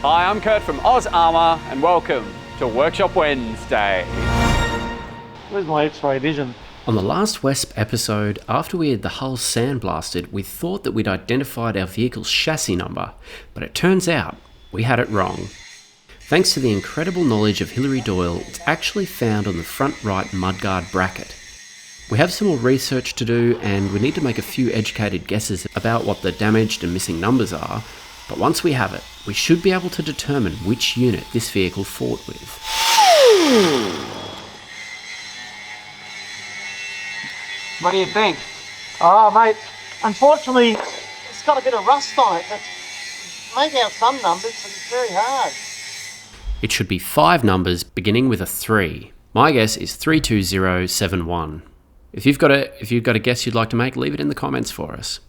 Hi, I'm Kurt from Oz Armour and welcome to Workshop Wednesday. Where's my X-ray vision? On the last Wespe episode, after we had the hull sandblasted, we thought that we'd identified our vehicle's chassis number, but it turns out we had it wrong. Thanks to the incredible knowledge of Hilary Doyle, it's actually found on the front right mudguard bracket. We have some more research to do and we need to make a few educated guesses about what the damaged and missing numbers are, but once we have it, we should be able to determine which unit this vehicle fought with. What do you think? Oh, mate, unfortunately, it's got a bit of rust on it, but make out some numbers, but it's very hard. It should be 5 numbers beginning with a 3. My guess is 32071. If you've got a guess you'd like to make, leave it in the comments for us.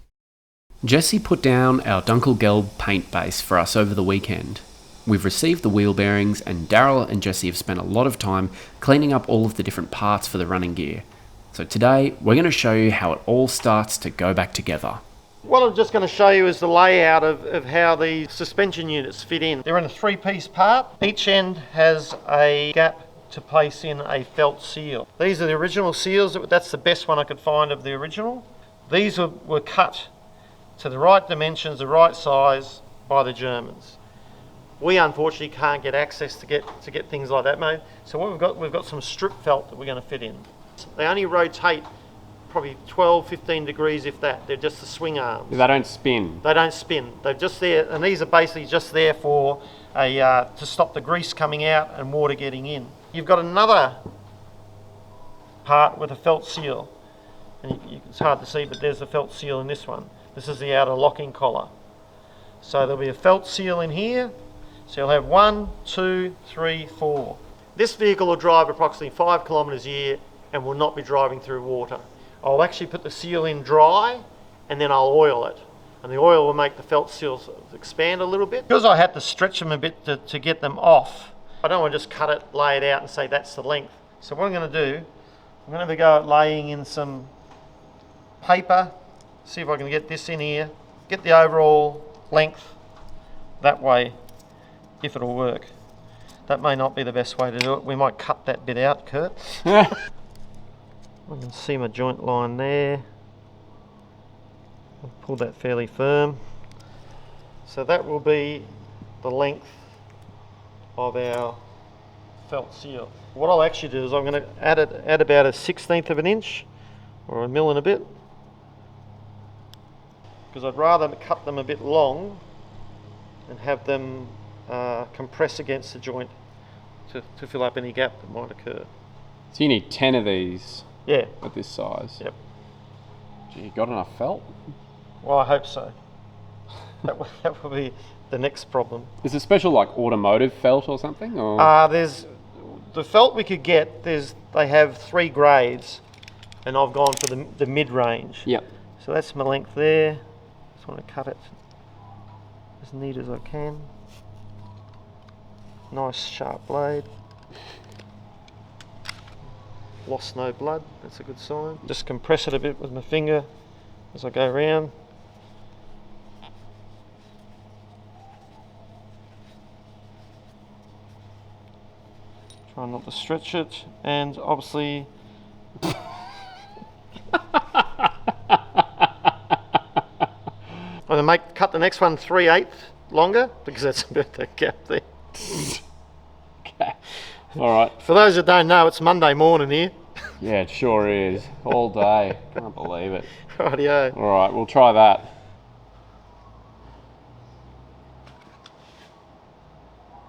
Jesse put down our Dunkelgelb paint base for us over the weekend. We've received the wheel bearings and Daryl and Jesse have spent a lot of time cleaning up all of the different parts for the running gear. So today we're going to show you how it all starts to go back together. What I'm just going to show you is the layout of how the suspension units fit in. They're in a 3-piece part. Each end has a gap to place in a felt seal. These are the original seals. That's the best one I could find of the original. These were cut to the right dimensions, the right size by the Germans. We unfortunately can't get access to get things like that made. So what we've got some strip felt that we're going to fit in. They only rotate probably 12-15 degrees, if that. They're just the swing arms. They don't spin. They don't spin. They're just there, and these are basically just there for to stop the grease coming out and water getting in. You've got another part with a felt seal, and it's hard to see, but there's a felt seal in this one. This is the outer locking collar. So there'll be a felt seal in here. So you'll have 1, 2, 3, 4. This vehicle will drive approximately 5 kilometres a year and will not be driving through water. I'll actually put the seal in dry and then I'll oil it. And the oil will make the felt seals expand a little bit. Because I had to stretch them a bit to get them off, I don't want to just cut it, lay it out and say that's the length. So what I'm going to do, I'm going to have a go at laying in some paper, see if I can get this in here, get the overall length that way, if it'll work. That may not be the best way to do it. We might cut that bit out, Kurt. I can see my joint line there. I'll pull that fairly firm. So that will be the length of our felt seal. What I'll actually do is I'm going to add about a 1/16 of an inch or a mil and a bit, because I'd rather cut them a bit long and have them compress against the joint to fill up any gap that might occur. So you need 10 of these. Yeah. At this size. Yep. Gee, you got enough felt? Well, I hope so. That will be the next problem. Is it special like automotive felt or something? Or? There's the felt we could get. They have 3 grades, and I've gone for the mid-range. Yep. So that's my length there. Just want to cut it as neat as I can. Nice sharp blade. Lost no blood, that's a good sign. Just compress it a bit with my finger as I go around. Try not to stretch it, and obviously I'm going to cut the next one 3/8 longer, because that's a bit of a gap there. Okay. All right. For those that don't know, it's Monday morning here. Yeah, it sure is. All day. Can't believe it. Rightio. All right, we'll try that.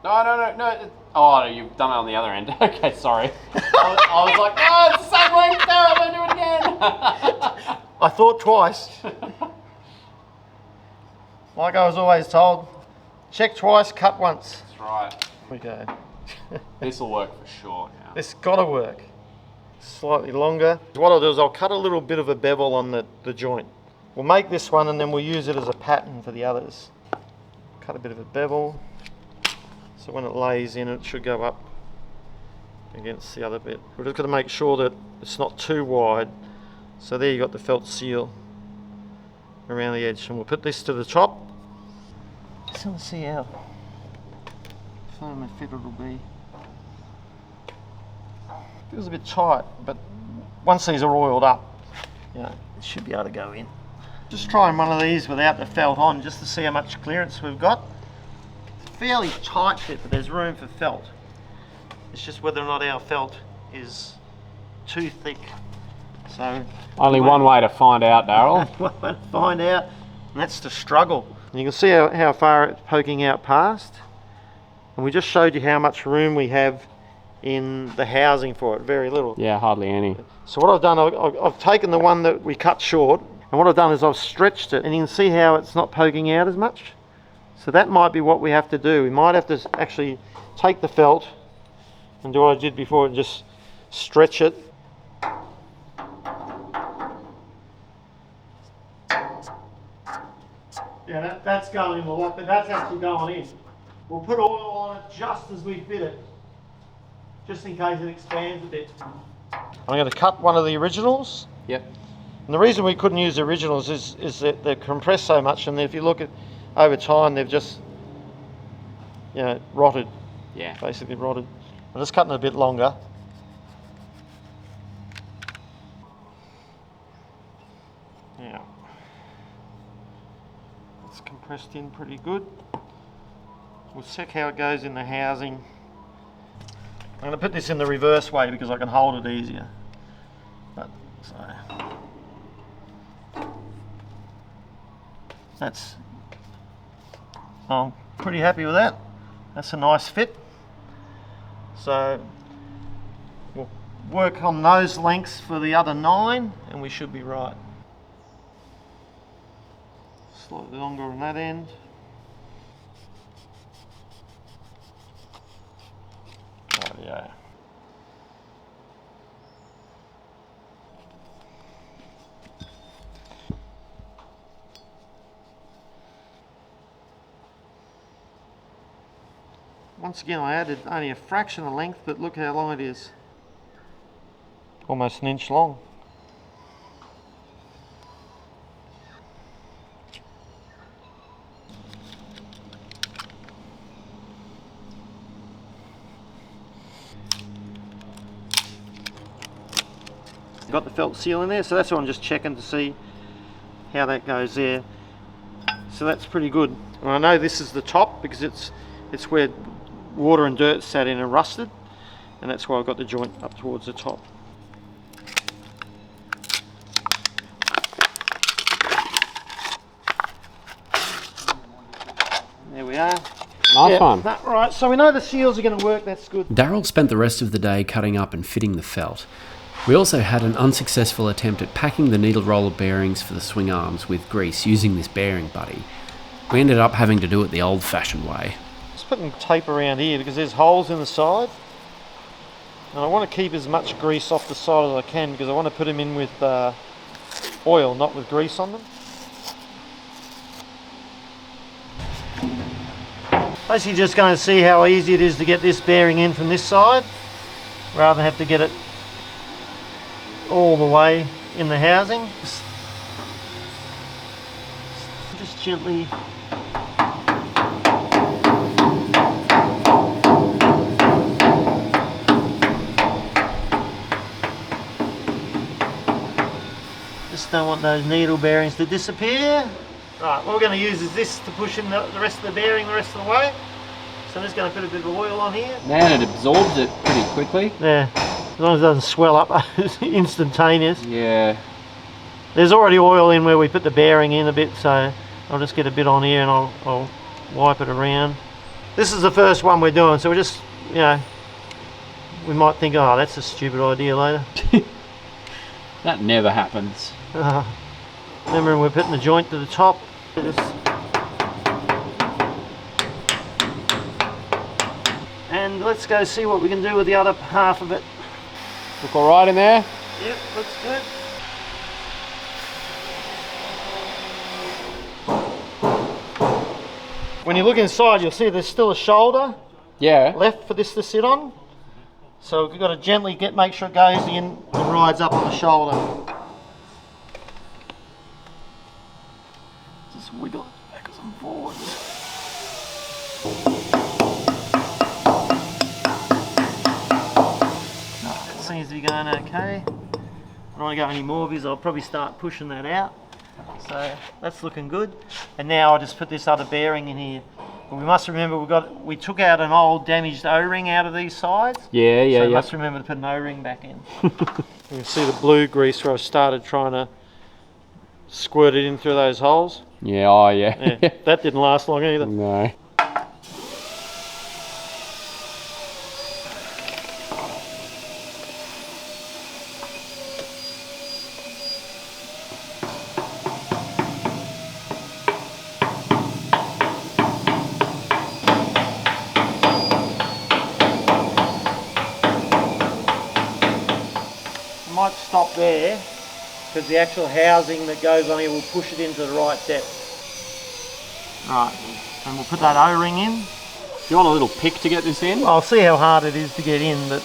No. Oh, you've done it on the other end. Okay, sorry. I was like, no, it's the same length. No, I'm going to do it again. I thought twice. Like I was always told, check twice, cut once. That's right. Here we go. This will work for sure now. This got to work. Slightly longer. What I'll do is I'll cut a little bit of a bevel on the joint. We'll make this one and then we'll use it as a pattern for the others. Cut a bit of a bevel, so when it lays in it should go up against the other bit. We're just going to make sure that it's not too wide. So there you got the felt seal around the edge, and we'll put this to the top. Just want to see how firmer fit it'll be. Feels a bit tight, but once these are oiled up, you know, it should be able to go in. Just trying one of these without the felt on, just to see how much clearance we've got. It's a fairly tight fit, but there's room for felt. It's just whether or not our felt is too thick. So Only one way to find out, Daryl. one way to find out, and that's to struggle. And you can see how far it's poking out past. And we just showed you how much room we have in the housing for it, very little. Yeah, hardly any. So what I've done, I've taken the one that we cut short, and what I've done is I've stretched it, and you can see how it's not poking out as much. So that might be what we have to do. We might have to actually take the felt and do what I did before and just stretch it. Yeah, that's going in a lot, but that's actually going in. We'll put oil on it just as we fit it, just in case it expands a bit. I'm going to cut one of the originals. Yep. And the reason we couldn't use the originals is that they're compressed so much, and if you look at over time, they've just, you know, rotted. Yeah. Basically rotted. I'm just cutting it a bit longer. Yeah. It's compressed in pretty good. We'll check how it goes in the housing. I'm going to put this in the reverse way because I can hold it easier. That's, I'm pretty happy with that. That's a nice fit. So we'll work on those lengths for the other 9 and we should be right. Slightly longer on that end. Oh yeah. Once again, I added only a fraction of length, but look how long it is. Almost an inch long. Got the felt seal in there, so that's what I'm just checking to see how that goes there. So that's pretty good. And I know this is the top because it's where water and dirt sat in and rusted, and that's why I've got the joint up towards the top. There we are. Nice one. Right, so we know the seals are going to work, that's good. Daryl spent the rest of the day cutting up and fitting the felt. We also had an unsuccessful attempt at packing the needle roller bearings for the swing arms with grease using this bearing buddy. We ended up having to do it the old-fashioned way. Just putting tape around here because there's holes in the side, and I want to keep as much grease off the side as I can because I want to put them in with oil, not with grease on them. Basically just going to see how easy it is to get this bearing in from this side rather than have to get it all the way in the housing. Just gently don't want those needle bearings to disappear. Right, what we're going to use is this to push in the rest of the bearing the rest of the way. So I'm just going to put a bit of oil on here. Man, it absorbs it pretty quickly. Yeah, as long as it doesn't swell up, it's instantaneous. Yeah. There's already oil in where we put the bearing in a bit, so I'll just get a bit on here and I'll wipe it around. This is the first one we're doing, so we're just, you know, we might think, oh, that's a stupid idea later. That never happens. Remember, we're putting the joint to the top. And let's go see what we can do with the other half of it. Look all right in there? Yep, looks good. When you look inside, you'll see there's still a shoulder left for this to sit on. So we've got to gently make sure it goes in and rides up on the shoulder. Just wiggle it backwards and forwards. seems to be going okay. I don't want to go any more because I'll probably start pushing that out. So that's looking good. And now I'll just put this other bearing in here. But we must remember we took out an old damaged O-ring out of these sides. Yeah, yeah, so yeah. must remember to put an O-ring back in. You can see the blue grease where I started trying to squirt it in through those holes. Yeah, oh yeah. Yeah, that didn't last long either. No. I might stop there because the actual housing that goes on here will push it into the right depth. Right, and we'll put that O-ring in. Do you want a little pick to get this in? I'll see how hard it is to get in, but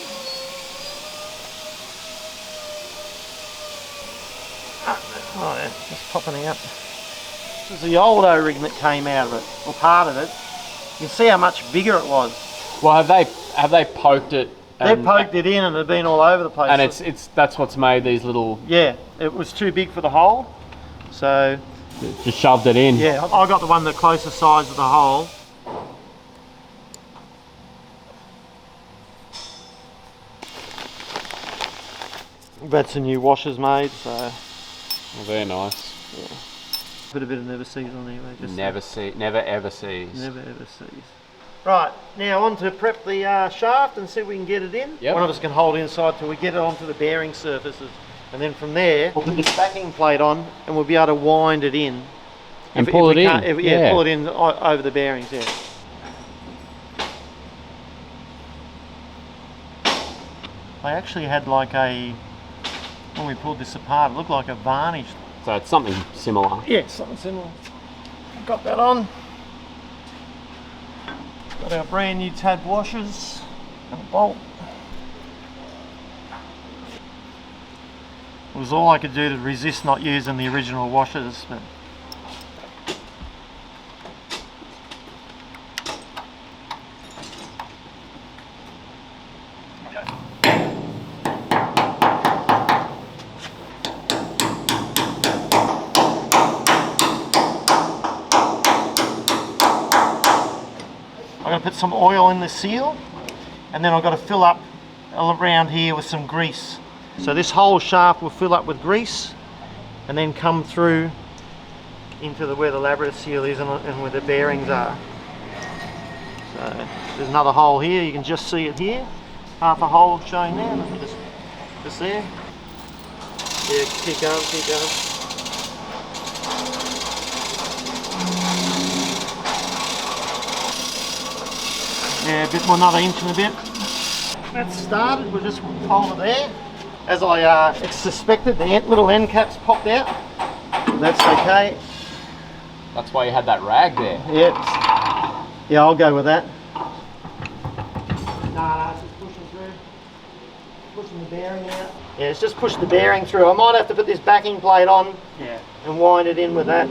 oh yeah, just popping out. This is the old O-ring that came out of it, or part of it. You can see how much bigger it was. Well, have they poked it? They've poked it in and they've been all over the place. And that's what's made these little. Yeah, it was too big for the hole, so Just shoved it in. yeah, I got the one the closest size of the hole. We've had some new washers made, so Oh, they're nice. yeah. Put a bit of never sees on there, mate. Just Never ever sees. never ever sees. Right, now on to prep the shaft and see if we can get it in. Yep. One of us can hold inside till we get it onto the bearing surfaces. And then from there, we'll put this backing plate on and we'll be able to wind it in. And pull it in. Yeah, pull it in over the bearings, yeah. I actually had like when we pulled this apart, it looked like a varnish. So it's something similar. Yeah, something similar. Got that on. Got our brand new tab washers and a bolt. It was all I could do to resist not using the original washers, but I'm going to put some oil in the seal, and then I've got to fill up around here with some grease. So this whole shaft will fill up with grease and then come through into where the labrador seal is and where the bearings are. So there's another hole here, you can just see it here. Half a hole showing there, just there. Yeah, keep going, keep going. Yeah, a bit more, another inch and a bit. That's started, we'll just hold it there. As I suspected, the little end caps popped out. That's okay. That's why you had that rag there. Yep. Yeah, I'll go with that. Nah, it's just pushing through. Pushing the bearing out. Yeah, it's just push the bearing through. I might have to put this backing plate on and wind it in with that.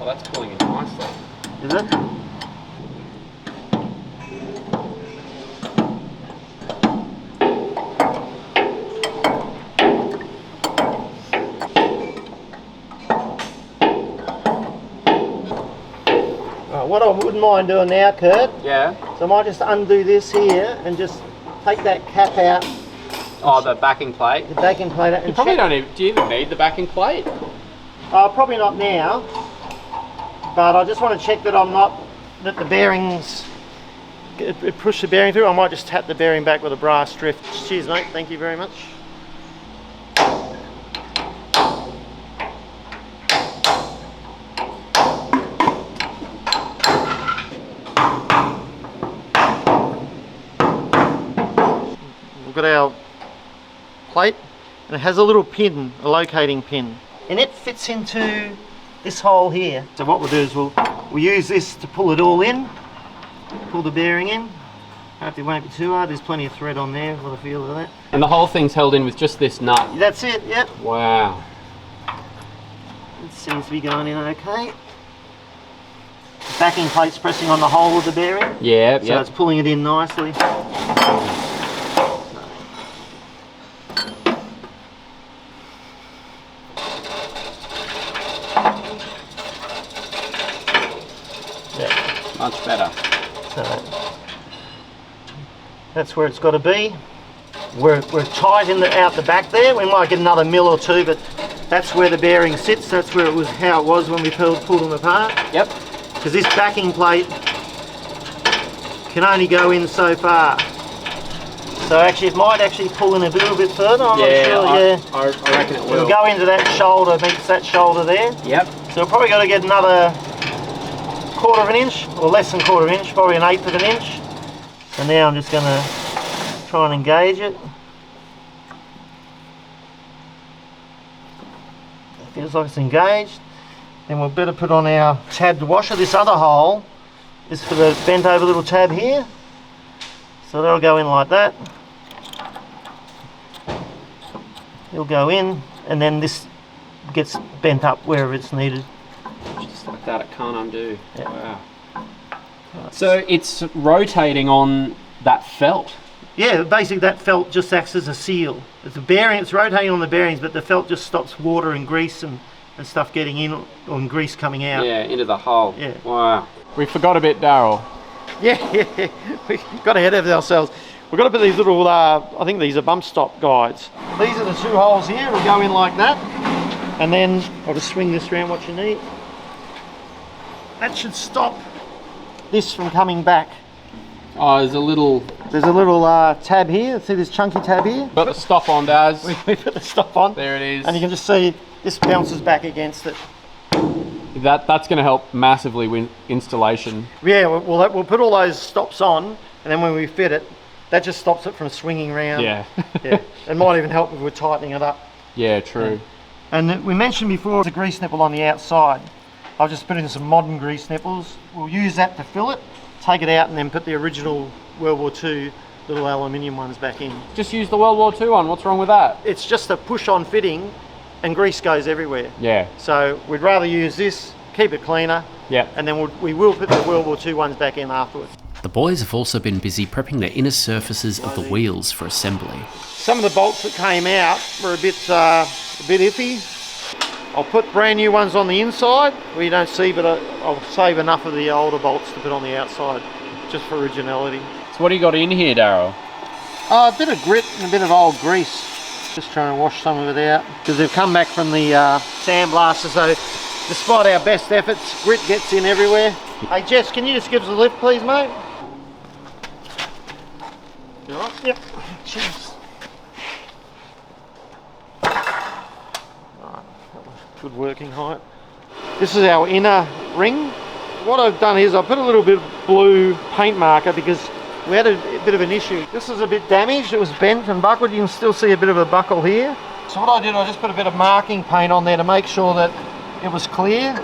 Oh, that's pulling it nicely. Is it? What I wouldn't mind doing now, Kurt, Yeah. so I might just undo this here and just take that cap out, Oh, the backing plate. the backing plate out, You and probably check. don't even. Do you even need the backing plate? Probably not now, but I just want to check that that the bearings, it push the bearing through. I might just tap the bearing back with a brass drift. Cheers, mate. Thank you very much. We've got our plate and it has a little pin, a locating pin, and it fits into this hole here. So what we'll do is we'll use this to pull it all in, pull the bearing in. Hopefully it won't be too hard, there's plenty of thread on there for the feel of that. And the whole thing's held in with just this nut. That's it, yep. Wow. It seems to be going in okay. backing plate's pressing on the hole of the bearing. Yeah, So it's pulling it in nicely. Much better. So that's where it's got to be. We're tight out the back there. We might get another mil or two, but that's where the bearing sits. That's where how it was when we pulled them apart. Yep. Because this backing plate can only go in so far. So actually, it might actually pull in a little bit further. I'm not sure. I reckon it will. It'll go into that shoulder, meets that shoulder there. Yep. So we're probably got to get another 1/4 of an inch, or less than 1/4 inch, probably an 1/8 of an inch. So now I'm just going to try and engage it. It feels like it's engaged. Then we'll better put on our tabbed washer. This other hole is for the bent over little tab here. So that'll go in like that. It'll go in, and then this gets bent up wherever it's needed. Just like that, it can't undo. Yeah. Wow. So it's rotating on that felt. Yeah, basically that felt just acts as a seal. It's a bearing, it's rotating on the bearings, but the felt just stops water and grease and stuff getting in, or grease coming out. Yeah, into the hole. Yeah. Wow. We forgot a bit, Daryl. Yeah, we got ahead of ourselves. We've got to put these little, I think these are bump stop guides. These are the 2 holes here, we'll go in like that. And then I'll just swing this around what you need. That should stop this from coming back. Oh, there's a little tab here. See this chunky tab here? Got the stop on, Daz. We put the stop on. There it is. And you can just see this bounces back against it. That's going to help massively with installation. Yeah, we'll put all those stops on, and then when we fit it, that just stops it from swinging around. Yeah. Yeah. It might even help if we're tightening it up. Yeah, true. Yeah. And we mentioned before the grease nipple on the outside. I've just put in some modern grease nipples. We'll use that to fill it, take it out, and then put the original World War II little aluminium ones back in. Just use the World War II one. What's wrong with that? It's just a push-on fitting, and grease goes everywhere. Yeah. So we'd rather use this, keep it cleaner, Yeah. and then we will put the World War II ones back in afterwards. The boys have also been busy prepping the inner surfaces of the wheels for assembly. Some of the bolts that came out were a bit iffy. I'll put brand new ones on the inside where you don't see, but I'll save enough of the older bolts to put on the outside, just for originality. So what do you got in here, Daryl? A bit of grit and a bit of old grease. Just trying to wash some of it out because they've come back from the sandblaster, so despite our best efforts, grit gets in everywhere. Hey Jess, can you just give us a lift please, mate? You all right? Yep. Cheers. Good working height. This is our inner ring. What I've done is I put a little bit of blue paint marker because we had a bit of an issue. This is a bit damaged, it was bent and buckled. You can still see a bit of a buckle here. So what I did, I just put a bit of marking paint on there to make sure that it was clear.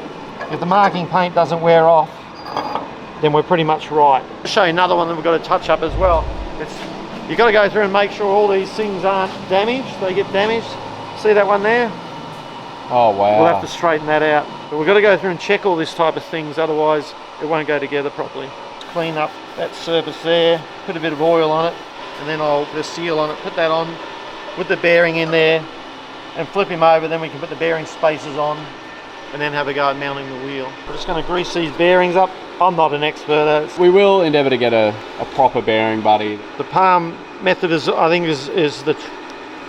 If the marking paint doesn't wear off, then we're pretty much right. I'll show you another one that we've got to touch up as well. You've got to go through and make sure all these things aren't damaged. They get damaged. See that one there? Oh wow. We'll have to straighten that out. But we've got to go through and check all this type of things, otherwise it won't go together properly. Clean up that surface there, put a bit of oil on it, and then I'll put a seal on it, put that on with the bearing in there, and flip him over, then we can put the bearing spacers on, and then have a go at mounting the wheel. We're just going to grease these bearings up. I'm not an expert. We will endeavour to get a proper bearing buddy. The palm method is, I think, is the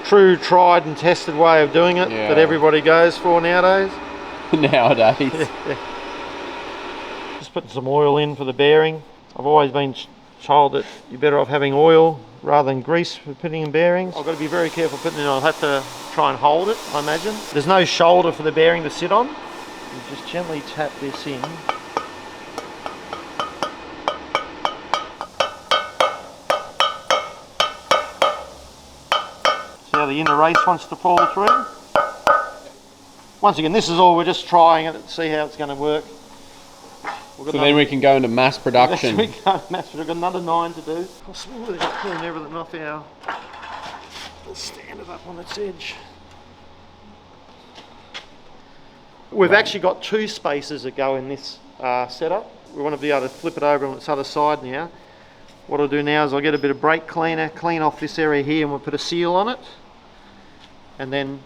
true tried and tested way of doing it, that everybody goes for nowadays. Nowadays. Just putting some oil in for the bearing. I've always been told that you're better off having oil rather than grease for putting in bearings. I've got to be very careful putting it in. I'll have to try and hold it, I imagine. There's no shoulder for the bearing to sit on. You just gently tap this in. See how the inner race wants to fall through? Once again, this is all, we're just trying it to see how it's going to work. So then we can go into mass production. We've got another 9 to do. I'll smooth it, clean everything off our... Let's stand it up on its edge. We've actually got 2 spacers that go in this setup. we want to be able to flip it over on its other side now. What I'll do now is I'll get a bit of brake cleaner, clean off this area here, and we'll put a seal on it. And then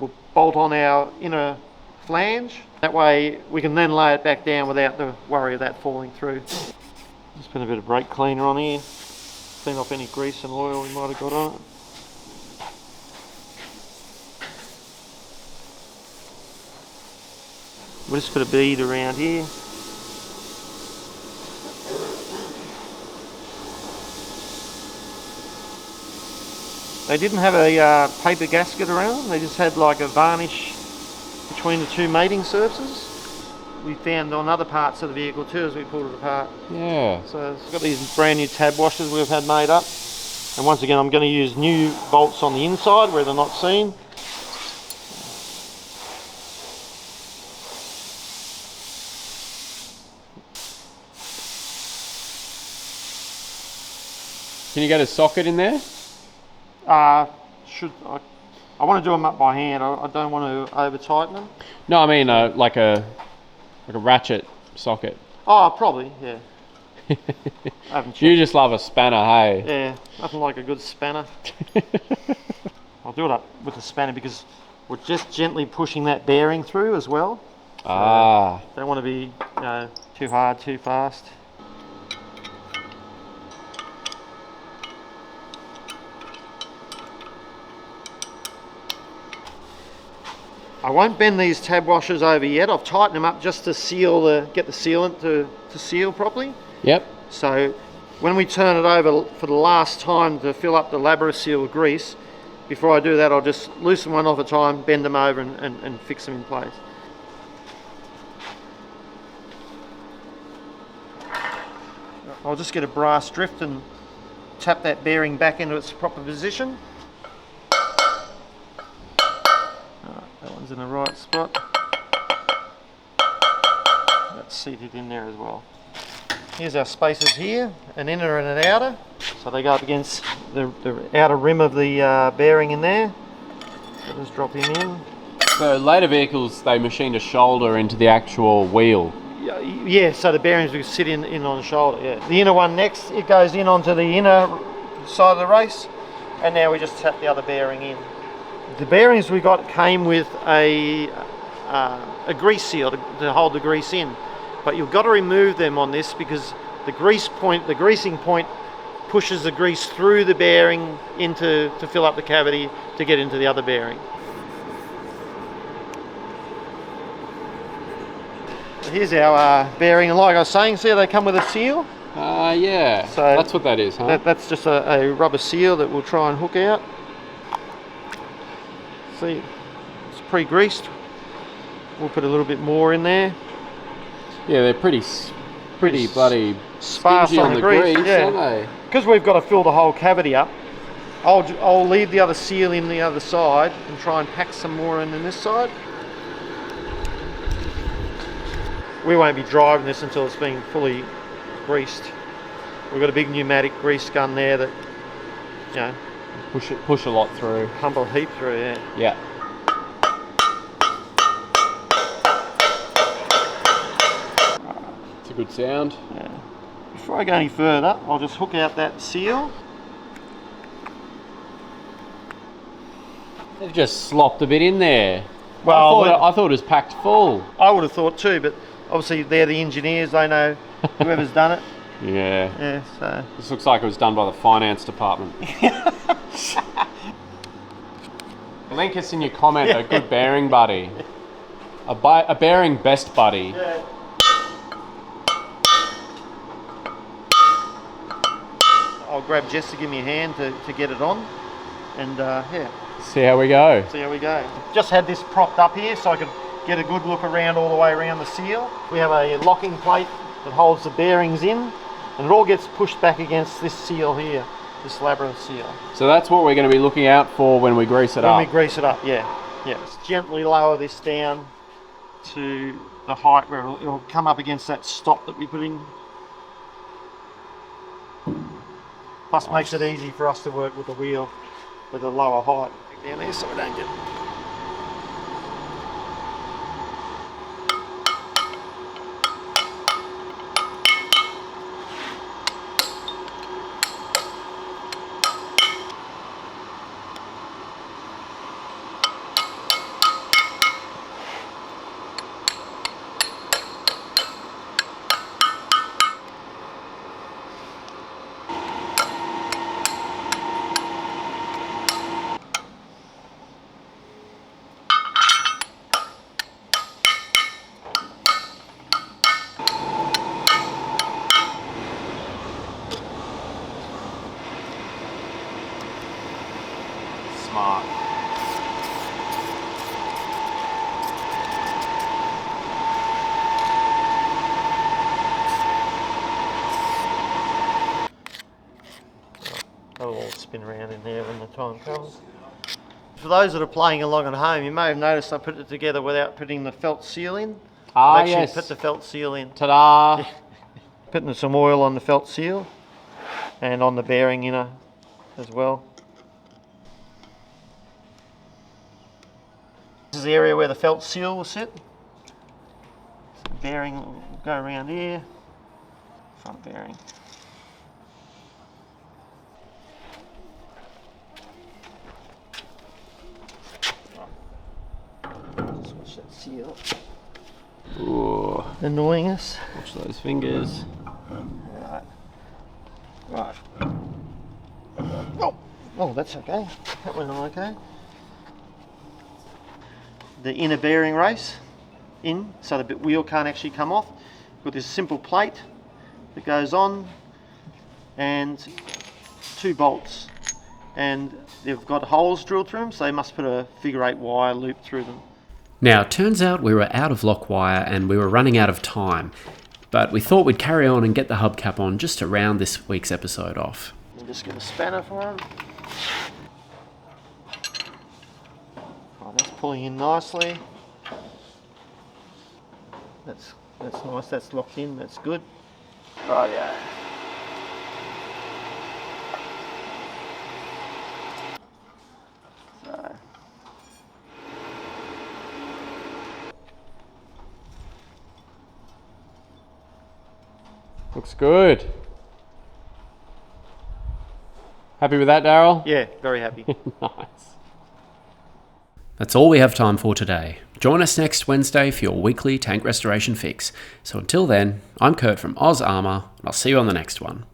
we'll bolt on our inner flange. That way we can then lay it back down without the worry of that falling through. Just put a bit of brake cleaner on here, clean off any grease and oil we might have got on it. We'll just put a bead around here. They didn't have a paper gasket around them, they just had like a varnish between the two mating surfaces. We found on other parts of the vehicle too as we pulled it apart. Yeah. So it's got these brand new tab washers we've had made up. And once again I'm going to use new bolts on the inside where they're not seen. Can you get a socket in there? I want to do them up by hand. I don't want to over tighten them. No, I mean like a ratchet socket. Oh, probably, yeah. I haven't checked. You just love a spanner, hey? Yeah, nothing like a good spanner. I'll do it up with a spanner because we're just gently pushing that bearing through as well. So don't want to be too hard, too fast. I won't bend these tab washers over yet. I've tightened them up just to seal get the sealant to seal properly. Yep. So when we turn it over for the last time to fill up the Labra-Seal with grease, before I do that I'll just loosen one off at a time, bend them over and fix them in place. I'll just get a brass drift and tap that bearing back into its proper position. That one's in the right spot. That's seated in there as well. Here's our spacers here, an inner and an outer. So they go up against the outer rim of the bearing in there. So just drop him in. So later vehicles, they machined a shoulder into the actual wheel. Yeah, so the bearings will sit in on the shoulder, yeah. The inner one next, it goes in onto the inner side of the race. And now we just tap the other bearing in. The bearings we got came with a grease seal to hold the grease in, but you've got to remove them on this because the greasing point pushes the grease through the bearing to fill up the cavity to get into the other bearing. Here's our bearing, and like I was saying, see how they come with a seal? Yeah, so that's what that is, huh? That's just a rubber seal that we'll try and hook out. See, it's pre-greased. We'll put a little bit more in there. Yeah, they're pretty bloody sparse on the grease, yeah. Aren't they? Because we've got to fill the whole cavity up, I'll leave the other seal in the other side and try and pack some more in this side. We won't be driving this until it's been fully greased. We've got a big pneumatic grease gun there that, you know, push a lot through. Pump a heap through, yeah. Yeah. It's a good sound. Yeah. Before I go any further, I'll just hook out that seal. They've just slopped a bit in there. Well, I thought it was packed full. I would have thought too, but obviously they're the engineers, they know whoever's done it. Yeah. Yeah, so. This looks like it was done by the finance department. Link us in your comment a good bearing buddy. A bearing best buddy. Yeah. I'll grab Jess to give me a hand to get it on. And yeah. See how we go. See how we go. Just had this propped up here so I could get a good look around all the way around the seal. We have a locking plate that holds the bearings in, and it all gets pushed back against this seal here, this Labra seal. So that's what we're going to be looking out for when we grease it up. When we grease it up, yeah. Yeah. Just gently lower this down to the height where it'll come up against that stop that we put in. Plus makes it easy for us to work with the wheel with a lower height down there so we don't get. it'll all spin around in there when the time comes. For those that are playing along at home, you may have noticed I put it together without putting the felt seal in. I've actually yes. put the felt seal in. Ta-da! Putting some oil on the felt seal and on the bearing inner as well. This is the area where the felt seal will sit. So the bearing will go around here. Front bearing. Just watch that seal. Ooh, Annoying us. watch those fingers. Right. Right. Oh, that's okay. That went on okay. The inner bearing race in, so the wheel can't actually come off. With this simple plate that goes on, and 2 bolts, and they've got holes drilled through them, so they must put a figure 8 wire loop through them. Now, it turns out we were out of lock wire and we were running out of time, but we thought we'd carry on and get the hubcap on just to round this week's episode off. We'll just get a spanner for them. Right, that's pulling in nicely. That's nice, that's locked in, that's good. Right, yeah. So. Looks good. Happy with that, Daryl? Yeah, very happy. Nice. That's all we have time for today. Join us next Wednesday for your weekly tank restoration fix. So until then, I'm Kurt from Oz Armour, and I'll see you on the next one.